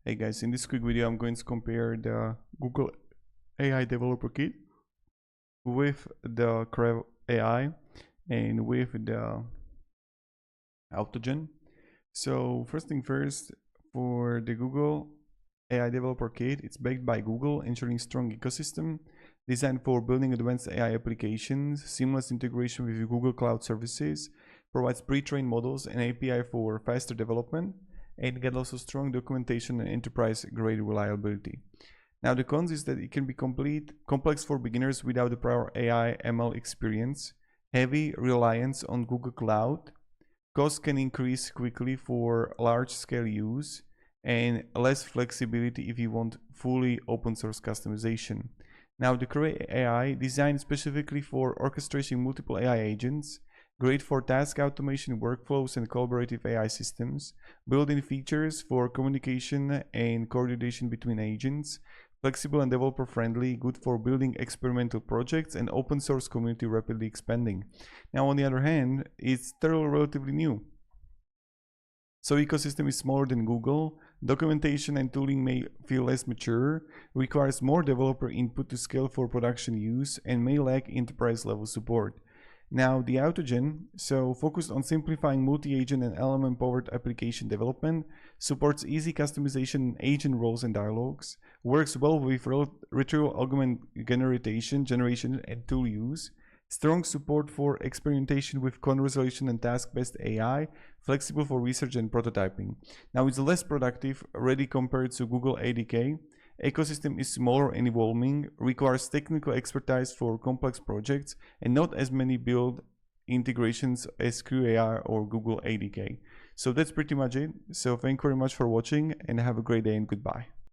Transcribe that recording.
Hey guys, in this quick video I'm going to compare the Google AI Developer Kit with the CrewAI and with the AutoGen. So first thing first, for the Google AI Developer Kit, it's backed by Google, ensuring strong ecosystem, designed for building advanced AI applications, seamless integration with Google Cloud Services, provides pre-trained models and API for faster development, and get also strong documentation and enterprise-grade reliability. Now the cons is that it can be complex for beginners without the prior AI ML experience, heavy reliance on Google Cloud, costs can increase quickly for large-scale use, and less flexibility if you want fully open source customization. Now the CrewAI, designed specifically for orchestrating multiple AI agents, great for task automation, workflows, and collaborative AI systems, built-in features for communication and coordination between agents, flexible and developer-friendly, good for building experimental projects, and open source community rapidly expanding. Now on the other hand, it's still relatively new. So ecosystem is smaller than Google, documentation and tooling may feel less mature, requires more developer input to scale for production use, and may lack enterprise level support. Now the AutoGen, so focused on simplifying multi-agent and LLM-powered application development, supports easy customization, agent roles and dialogues, works well with retrieval augment generation and tool use, strong support for experimentation with conversation and task-based AI, flexible for research and prototyping. Now it's less productive, already compared to Google ADK. Ecosystem is smaller and evolving, requires technical expertise for complex projects, and not as many build integrations as CrewAI or Google ADK. So that's pretty much it. So thank you very much for watching and have a great day and goodbye.